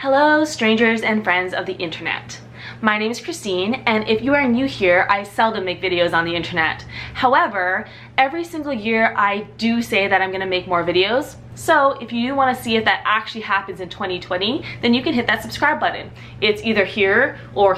Hello, strangers and friends of the internet. My name is Christine, and if you are new here, I seldom make videos on the internet. However, every single year I do say that I'm gonna make more videos. So if you do want to see if that actually happens in 2020, then you can hit that subscribe button. It's either here or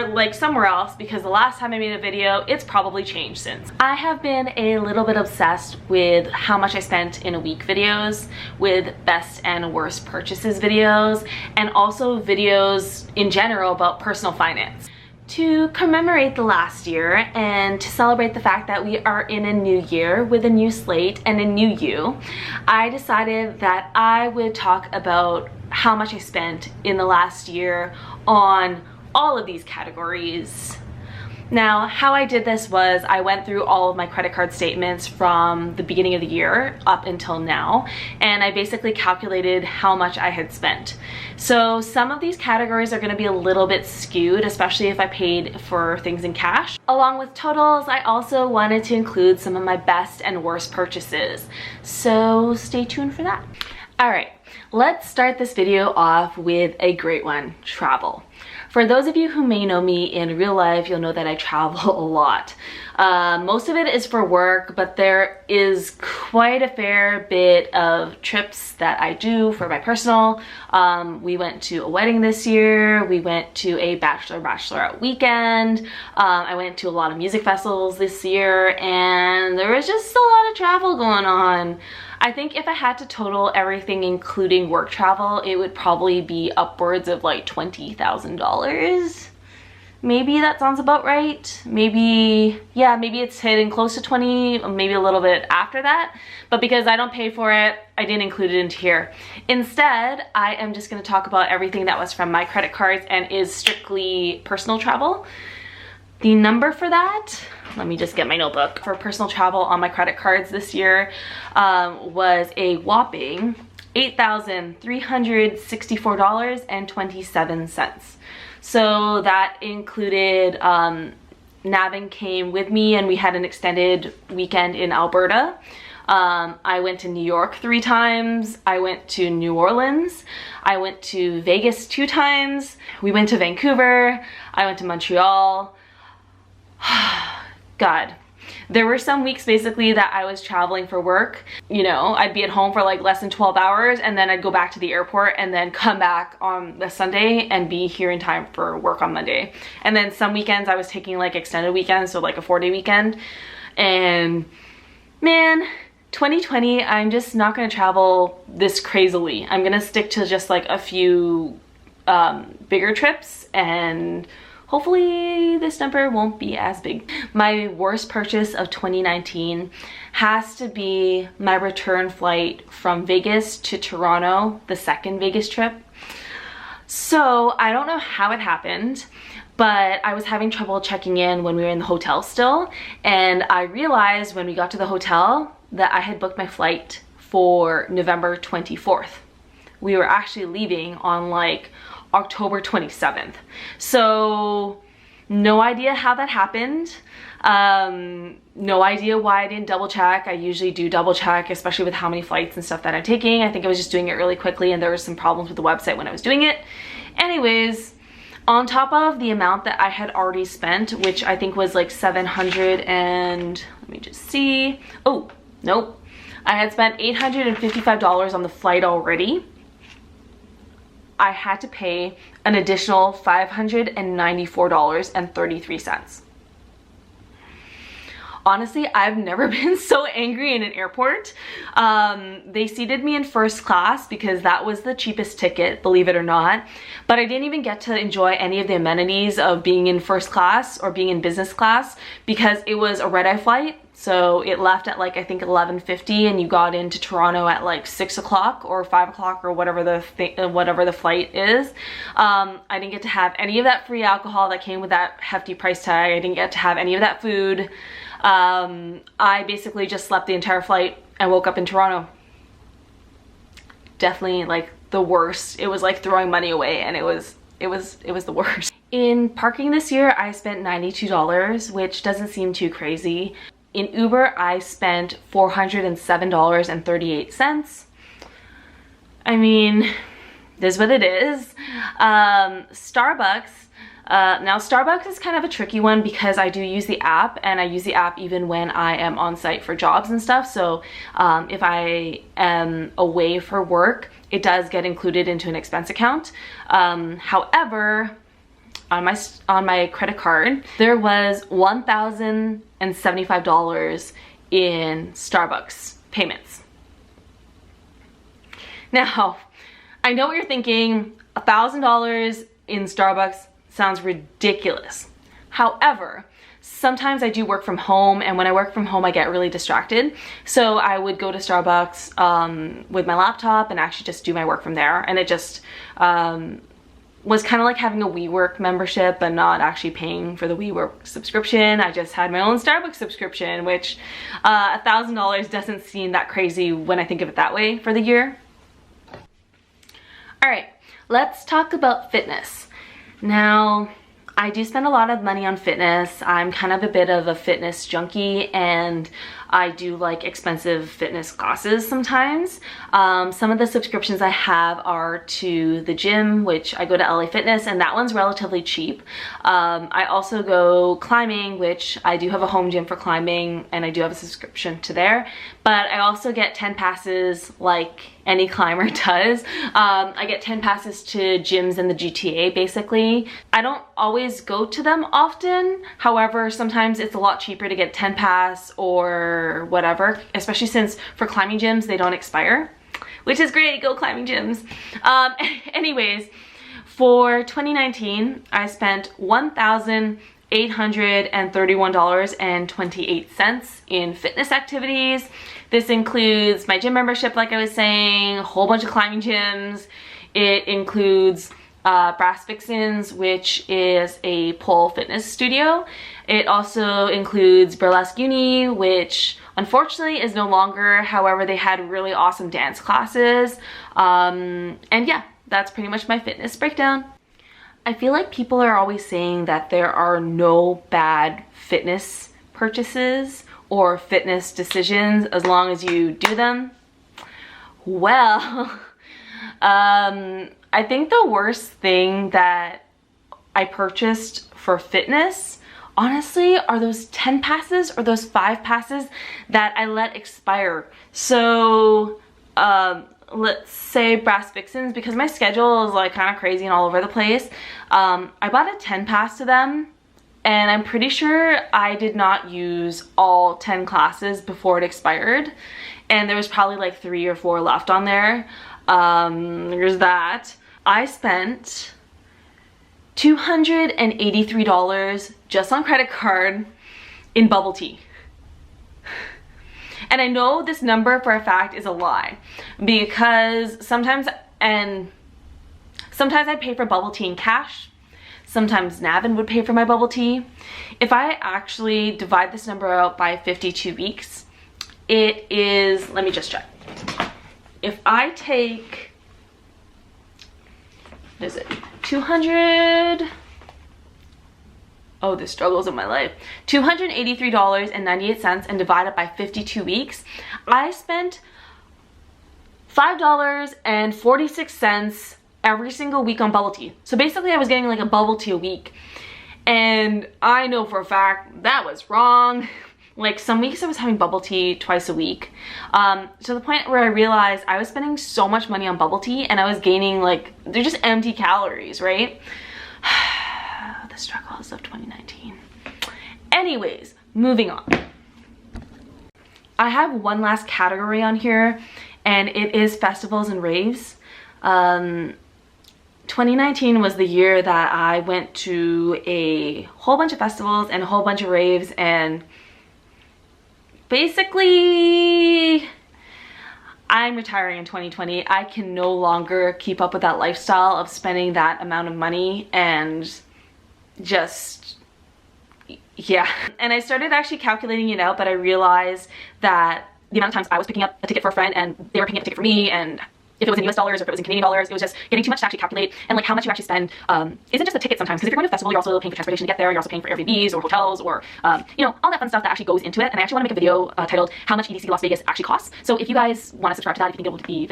like somewhere else, because the last time I made a video, it's probably changed since. I have been a little bit obsessed with how much I spent in a week videos, with best and worst purchases videos, and also videos in general about personal finance. To commemorate the last year and to celebrate the fact that we are in a new year with a new slate and a new you, I decided that I would talk about how much I spent in the last year on all of these categories. Now, how I did this was I went through all of my credit card statements from the beginning of the year up until now, and I basically calculated how much I had spent. So some of these categories are going to be a little bit skewed, especially if I paid for things in cash. Along with totals, I also wanted to include some of my best and worst purchases. So stay tuned for that. All right, let's start this video off with a great one: travel. For those of you who may know me in real life, you'll know that I travel a lot. Most of it is for work, but there is quite a fair bit of trips that I do for my personal. We went to a wedding this year. We went to a bachelorette weekend. I went to a lot of music festivals this year, and there was just a lot of travel going on. I think if I had to total everything including work travel, it would probably be upwards of like $20,000. Maybe that sounds about right. Maybe, yeah, maybe it's hitting close to 20, maybe a little bit after that. But because I don't pay for it, I didn't include it into here. Instead, I am just gonna talk about everything that was from my credit cards and is strictly personal travel. The number for that, let me just get my notebook, for personal travel on my credit cards this year was a whopping $8,364.27. So that included, Navin came with me and we had an extended weekend in Alberta. I went to New York 3 times. I went to New Orleans. I went to Vegas 2 times. We went to Vancouver. I went to Montreal. God, there were some weeks basically that I was traveling for work. You know, I'd be at home for like less than 12 hours and then I'd go back to the airport and then come back on the Sunday and be here in time for work on Monday. And then some weekends I was taking like extended weekends, so like a 4-day weekend. And man, 2020, I'm just not gonna travel this crazily. I'm gonna stick to just like a few bigger trips, and hopefully this number won't be as big. My worst purchase of 2019 has to be my return flight from Vegas to Toronto, the second Vegas trip. So I don't know how it happened, but I was having trouble checking in when we were in the hotel still, and I realized when we got to the hotel that I had booked my flight for November 24th. We were actually leaving on like October 27th. So no idea how that happened. No idea why I didn't double check. I usually do double check, especially with how many flights and stuff that I'm taking. I think I was just doing it really quickly and there was some problems with the website when I was doing it. Anyways, on top of the amount that I had already spent, which I think was like 700 and, let me just see. Oh, nope. I had spent $855 on the flight already. I had to pay an additional $594.33. Honestly, I've never been so angry in an airport. They seated me in first class because that was the cheapest ticket, believe it or not. But I didn't even get to enjoy any of the amenities of being in first class or being in business class because it was a red-eye flight. So it left at like, I think 11:50, and you got into Toronto at like 6 o'clock or 5 o'clock or whatever the flight is. I didn't get to have any of that free alcohol that came with that hefty price tag. I didn't get to have any of that food. I basically just slept the entire flight and woke up in Toronto. Definitely like the worst. It was like throwing money away, and it was the worst. In parking this year, I spent $92, which doesn't seem too crazy. In Uber, I spent $407.38. I mean, this is what it is. Starbucks. Now Starbucks is kind of a tricky one because I do use the app, and I use the app even when I am on site for jobs and stuff. So if I am away for work, it does get included into an expense account. However, on my credit card, there was $1,075 in Starbucks payments. Now, I know what you're thinking, $1,000 in Starbucks sounds ridiculous. However, sometimes I do work from home, and when I work from home I get really distracted. So I would go to Starbucks with my laptop and actually just do my work from there, and it just was kind of like having a WeWork membership but not actually paying for the WeWork subscription. I just had my own Starbucks subscription, which $1,000 doesn't seem that crazy when I think of it that way for the year. All right, let's talk about fitness. Now, I do spend a lot of money on fitness. I'm kind of a bit of a fitness junkie, and I do like expensive fitness classes sometimes. Some of the subscriptions I have are to the gym, which I go to LA Fitness, and that one's relatively cheap. I also go climbing, which I do have a home gym for climbing, and I do have a subscription to there. But I also get 10 passes like any climber does. I get 10 passes to gyms in the GTA basically. I don't always go to them often. However, sometimes it's a lot cheaper to get 10 pass or whatever, especially since for climbing gyms, they don't expire, which is great. Go climbing gyms. Anyways, for 2019, I spent $1,831.28 in fitness activities. This includes my gym membership, like I was saying, a whole bunch of climbing gyms. It includes Brass Vixens, which is a pole fitness studio. It also includes Burlesque Uni, which unfortunately is no longer. However, they had really awesome dance classes. And yeah, that's pretty much my fitness breakdown. I feel like people are always saying that there are no bad fitness purchases or fitness decisions as long as you do them. Well, I think the worst thing that I purchased for fitness, honestly, are those 10 passes or those 5 passes that I let expire. So, let's say Brass Vixens, because my schedule is like kind of crazy and all over the place. I bought a 10 pass to them, and I'm pretty sure I did not use all 10 classes before it expired. And there was probably like 3 or 4 left on there. There's that. I spent $283 just on credit card in bubble tea. And I know this number for a fact is a lie, because sometimes I pay for bubble tea in cash. Sometimes Navin would pay for my bubble tea. If I actually divide this number out by 52 weeks, it is, let me just check. If I take, what is it, 200, oh, the struggles of my life, $283.98 and divide it by 52 weeks, I spent $5.46 every single week on bubble tea. So basically I was getting like a bubble tea a week, and I know for a fact that was wrong. Like some weeks I was having bubble tea twice a week, to the point where I realized I was spending so much money on bubble tea and I was gaining, like, they're just empty calories, right? The struggles of 2019. Anyways, moving on. I have one last category on here, and it is festivals and raves. 2019 was the year that I went to a whole bunch of festivals and a whole bunch of raves, and basically I'm retiring in 2020. I can no longer keep up with that lifestyle of spending that amount of money, and just, yeah. And I started actually calculating it out, but I realized that the amount of times I was picking up a ticket for a friend and they were picking up a ticket for me, and if it was in US dollars or if it was in Canadian dollars, it was just getting too much to actually calculate. And like how much you actually spend isn't just the ticket sometimes, because if you're going to a festival, you're also paying for transportation to get there, you're also paying for Airbnbs or hotels or you know, all that fun stuff that actually goes into it. And I actually want to make a video titled how much EDC Las Vegas actually costs. So if you guys want to subscribe to that, if you think it will be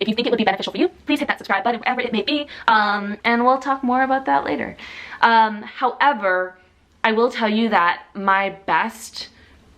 if you think it would be beneficial for you, please hit that subscribe button wherever it may be, and we'll talk more about that later. However, I will tell you that my best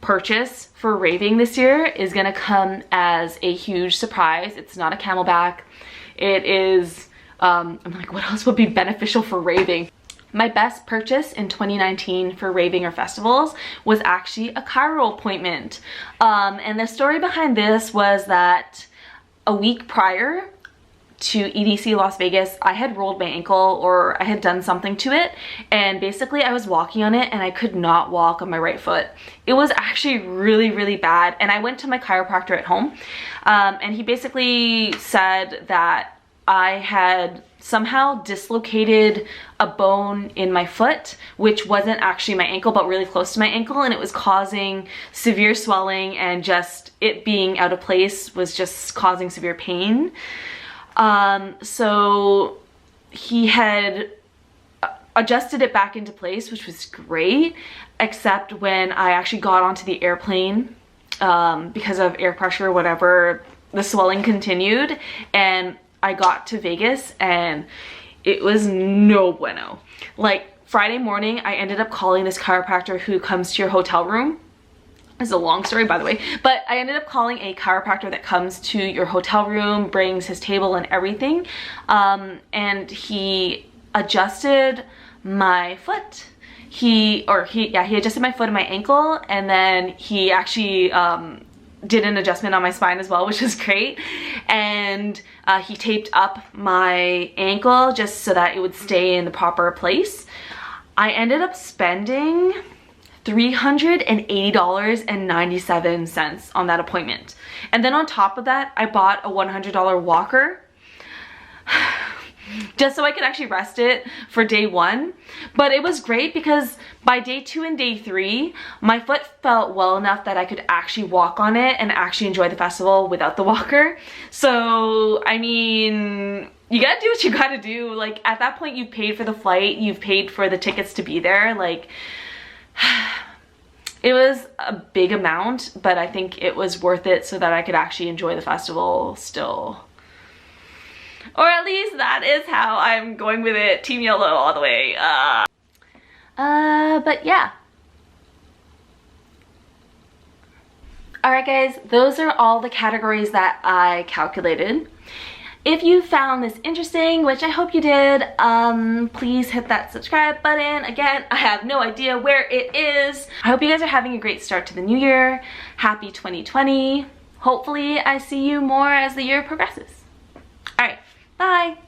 purchase for raving this year is gonna come as a huge surprise. It's not a Camelback. It is, I'm like, what else would be beneficial for raving? My best purchase in 2019 for raving or festivals was actually a chiro appointment. And the story behind this was that a week prior to EDC Las Vegas, I had rolled my ankle, or I had done something to it, and basically I was walking on it and I could not walk on my right foot. It was actually really, really bad, and I went to my chiropractor at home, and he basically said that I had somehow dislocated a bone in my foot, which wasn't actually my ankle but really close to my ankle, and it was causing severe swelling, and just it being out of place was just causing severe pain. So he had adjusted it back into place, which was great, except when I actually got onto the airplane, because of air pressure, whatever, the swelling continued, and I got to Vegas and it was no bueno. Like Friday morning, I ended up calling this chiropractor who comes to your hotel room. It's a long story, by the way, but I ended up calling a chiropractor that comes to your hotel room, brings his table and everything, and he adjusted my foot. He adjusted my foot and my ankle, and then he actually did an adjustment on my spine as well, which is great. And he taped up my ankle just so that it would stay in the proper place. I ended up spending $380.97 on that appointment. And then on top of that, I bought a $100 walker just so I could actually rest it for day one. But it was great because by day 2 and day 3, my foot felt well enough that I could actually walk on it and actually enjoy the festival without the walker. So, I mean, you gotta do what you gotta do. Like, at that point, you've paid for the flight, you've paid for the tickets to be there. Like, it was a big amount, but I think it was worth it so that I could actually enjoy the festival still. Or at least that is how I'm going with it. Team YOLO all the way. But yeah. Alright guys, those are all the categories that I calculated. If you found this interesting, which I hope you did, please hit that subscribe button. Again, I have no idea where it is. I hope you guys are having a great start to the new year. Happy 2020. Hopefully I see you more as the year progresses. Alright, bye!